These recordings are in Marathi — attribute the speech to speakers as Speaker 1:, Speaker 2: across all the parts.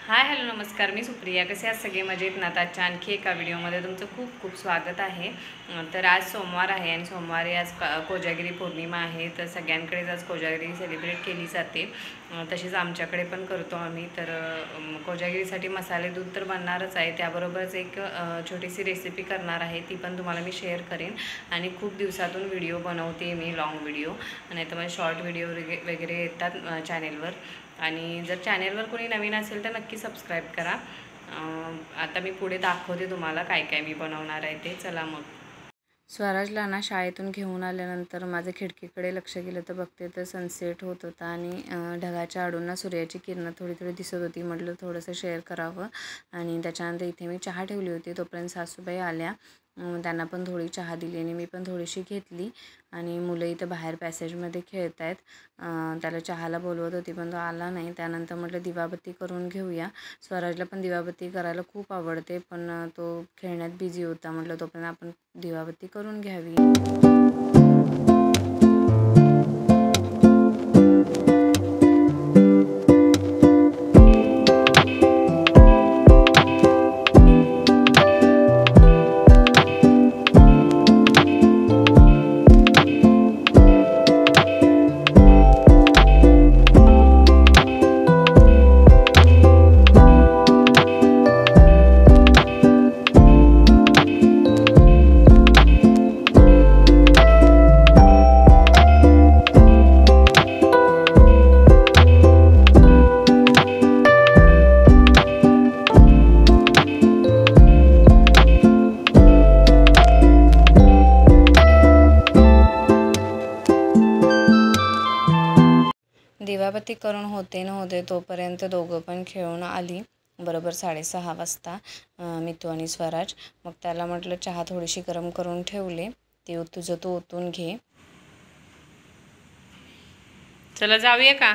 Speaker 1: हाय हॅलो नमस्कार, मी सुप्रिया. कसे आहात सगळे? मजेत ना? आजच्या आणखी एका व्हिडिओमध्ये तुमचं खूप खूप स्वागत आहे. तर आज सोमवार आहे आणि सोमवारी आज कोजागिरी पौर्णिमा आहे. तर सगळ्यांकडेच आज कोजागिरी सेलिब्रेट केली जाते. तशीच आमच्याकडे पण करतो आम्ही. तर कोजागिरीसाठी मसाले दूध तर बनणारच आहे. त्याबरोबरच एक छोटीशी रेसिपी करणार आहे, ती पण तुम्हाला मी शेअर करेन. आणि खूप दिवसातून व्हिडिओ बनवते मी, लॉंग व्हिडिओ, नाही तर मग शॉर्ट व्हिडिओ वगैरे येतात चॅनेलवर. आणि जर चॅनेलवर कोणी नवीन असेल तर नक्की सबस्क्राईब करा. आता मी पुढे दाखवते तुम्हाला काय काय मी बनवणार आहे ते. चला मग. स्वराजला ना शाळेतून घेऊन आल्यानंतर माझं खिडकीकडे लक्ष गेलं तर बघते तर सनसेट होत होता आणि ढगाच्या आडून ना सूर्याची किरणं थोडी थोडी दिसत होती. म्हटलं थोडंसं शेअर करावं. आणि त्याच्यानंतर इथे मी चहा ठेवली होती. तोपर्यंत सासूबाई आल्या. त्यांना पण थोडी चहा दिली आणि मी पण थोडीशी घेतली. आणि मुलं इथं बाहेर पॅसेजमध्ये खेळत आहेत. त्याला चहाला बोलवत होती पण तो आला नाही. त्यानंतर म्हटलं दिवाबत्ती करून घेऊया. स्वराजला पण दिवाबत्ती करायला खूप आवडते, पण तो खेळण्यात बिझी होता. म्हटलं तोपर्यंत आपण दिवाबत्ती करून घ्यावी. दिवाबत्ती करून होते न होते तोपर्यंत दोघं पण खेळून आली. बरोबर 6:30 वाजता मितू आणि स्वराज. मग त्याला म्हटलं चहा थोडीशी गरम करून ठेवले, ते तुझं तू ओतून घे. चला जाऊया का?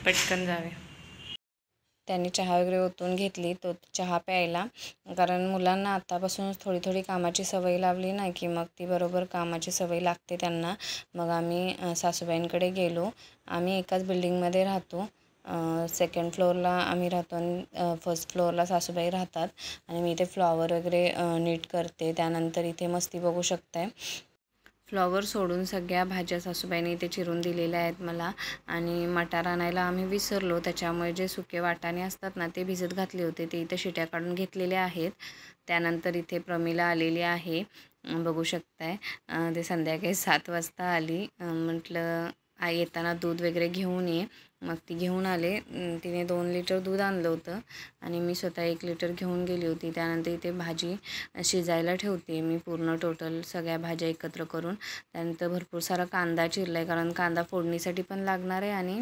Speaker 1: पटकन जाऊया. त्यांनी चहा वगैरे ओतून घेतली. तो चहा प्यायला, कारण मुलांना आत्तापासूनच थोडी थोडी कामाची सवय लावली ना की मग ती बरोबर कामाची सवय लागते त्यांना. मग आम्ही सासूबाईंकडे गेलो. आम्ही एकाच बिल्डिंगमध्ये राहतो. सेकंड फ्लोअरला आम्ही राहतो आणि फर्स्ट फ्लोअरला सासूबाई राहतात. आणि मी इथे फ्लॉवर वगैरे नीट करते. त्यानंतर इथे मस्ती बघू शकताय. फ्लॉवर सोडून सगळ्या भाज्या सासूबाईंनी इथे चिरून दिलेल्या आहेत मला. आणि मटार आणायला आम्ही विसरलो, त्याच्यामुळे जे सुके वाटाणे असतात ना ते भिजत घातले होते, ते इथे शिट्या काढून घेतलेले आहेत. त्यानंतर इथे प्रमिला आलेली आहे, बघू शकताय. ते संध्याकाळी 7 वाजता आली. म्हटलं आई येताना दूध वगैरे घेऊन ये. मग ती घेऊन आले. तिने 2 लिटर दूध आणलं होतं आणि मी स्वतः 1 लिटर घेऊन गेली होती. त्यानंतर इथे भाजी शिजायला ठेवते मी, पूर्ण टोटल सगळ्या भाज्या एकत्र करून. त्यानंतर भरपूर सारा कांदा चिरला आहे, कारण कांदा फोडणीसाठी पण लागणार आहे आणि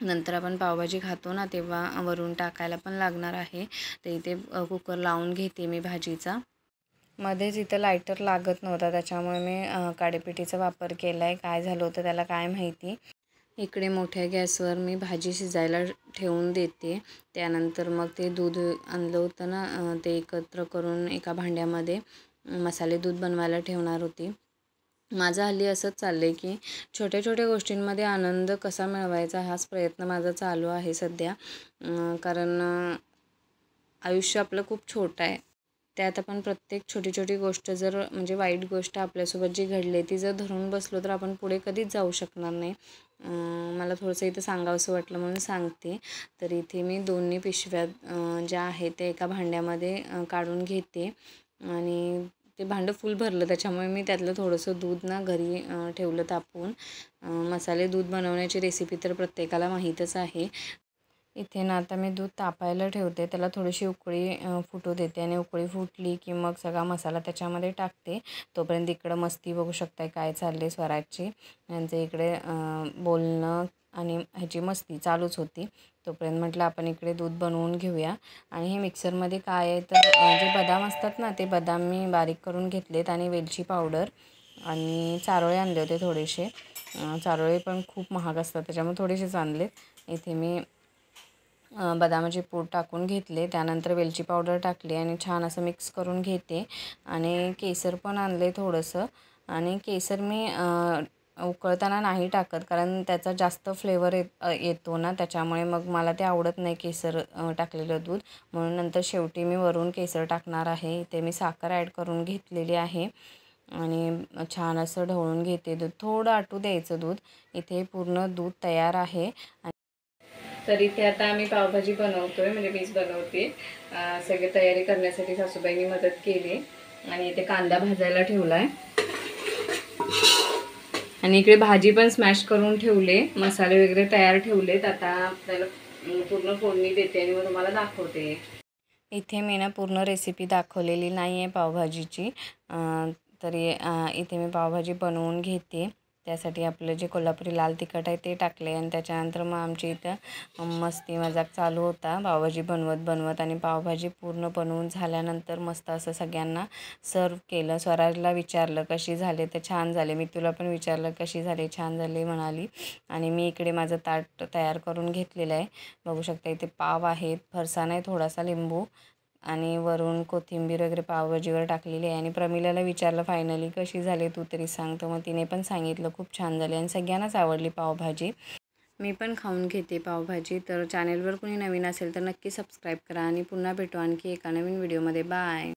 Speaker 1: नंतर आपण पावभाजी खातो ना तेव्हा वरून टाकायला पण लागणार आहे. तर इथे कुकर लावून घेते मी भाजीचा. मध्येच इथं लायटर लागत नव्हता, त्याच्यामुळे मी काडेपेटीचा वापर केला आहे. काय झालं होतं त्याला काय माहिती. इकडे मोठ्या गॅसवर मी भाजी शिजायला ठेवून देते. त्यानंतर मग ते दूध आणलं होतं ना ते एकत्र करून एका भांड्यामध्ये मसाले दूध बनवायला ठेवणार होती. माझं हल्ली असंच चाललं आहे की छोट्या छोट्या गोष्टींमध्ये आनंद कसा मिळवायचा हाच प्रयत्न माझा चालू आहे सध्या. कारण आयुष्य आपलं खूप छोटं आहे. त्यात आपण प्रत्येक छोटी छोटी गोष्ट जर म्हणजे वाईट गोष्ट आपल्यासोबत जी घडली ती जर धरून बसलो तर आपण पुढे कधीच जाऊ शकणार नाही. मला थोडंसं इथं सांगावंसं वाटलं म्हणून सांगते. तर इथे मी दोन्ही पिशव्या ज्या आहेत त्या एका भांड्यामध्ये काढून घेते. आणि ते भांडं फुल भरलं, त्याच्यामुळे मी त्यातलं थोडंसं दूध ना घरी ठेवलं तापवून. मसाले दूध बनवण्याची रेसिपी तर प्रत्येकाला माहीतच आहे. इथे ना आता मी दूध तापायला ठेवते, त्याला थोडीशी उकळी फुटू देते आणि उकळी फुटली की मग सगळा मसाला त्याच्यामध्ये टाकते. तोपर्यंत इकडं मस्ती बघू शकताय काय चालले स्वराजची. यांचं इकडे बोलणं आणि ह्याची मस्ती चालूच होती. तोपर्यंत म्हटलं आपण इकडे दूध बनवून घेऊया. आणि हे मिक्सरमध्ये काय आहे तर जे बदाम असतात ना ते बदाम मी बारीक करून घेतलेत आणि वेलची पावडर आणि चारोळे आणले होते थोडेसे. चारोळे पण खूप महाग असतात त्याच्यामुळे थोडेसेच आणलेत. इथे मी बदामाचे पूड टाकून घेतले, त्यानंतर वेलची पावडर टाकली आणि छान असं मिक्स करून घेते. आणि केसर पण आणले थोडंसं. आणि केसर मी उकळताना नाही टाकत, कारण त्याचा जास्त फ्लेवर येतो ना, त्याच्यामुळे मग मला ते आवडत नाही केसर टाकलेलं दूध. म्हणून नंतर शेवटी मी वरून केसर टाकणार आहे. इथे मी साखर ॲड करून घेतलेली आहे आणि छान असं ढवळून घेते दूध. थोडं आटू द्यायचं दूध. इथे पूर्ण दूध तयार आहे. तर इथे आता आम्ही पावभाजी बनवतोय, म्हणजे मीच बनवते. सगळी तयारी करण्यासाठी सासूबाईंनी मदत केली आणि इथे कांदा भाजायला ठेवलाय आणि इकडे भाजी पण स्मॅश करून ठेवले, मसाले वगैरे तयार ठेवलेत. आता त्याला पूर्ण फोडणी देते आणि मग तुम्हाला दाखवते. इथे मी ना पूर्ण रेसिपी दाखवलेली नाही आहे पावभाजीची, तरी इथे मी पावभाजी बनवून घेते. त्यासाठी आपलं जे कोल्हापुरी लाल तिखट आहे ते टाकले आणि त्याच्यानंतर मग आमची इथं मस्ती मजाक चालू होता पावभाजी बनवत आणि पावभाजी पूर्ण बनवून झाल्यानंतर मस्त असं सगळ्यांना सर्व केलं. स्वराजला विचारलं कशी झाले, तर छान झाले. मी तुला पण विचारलं कशी झाले, छान झाले म्हणाली. आणि मी इकडे माझं ताट तयार करून घेतलेलं आहे. बघू शकता इथे पाव आहेत, फरसाण आहे, थोडासा लिंबू आणि वरून कोथिंबीर वगैरे पावभाजीवर टाकलेली आहे. आणि प्रमिलाला विचारलं फायनली कशी झाली तू तरी सांग, तर मग तिने पण सांगितलं खूप छान झाली आणि सगळ्यांनाच आवडली पावभाजी. मी पण खाऊन घेते पावभाजी. तर चॅनेलवर कोणी नवीन असेल तर नक्की सबस्क्राईब करा आणि पुन्हा भेटू आणखी एका नवीन व्हिडिओमध्ये. बाय.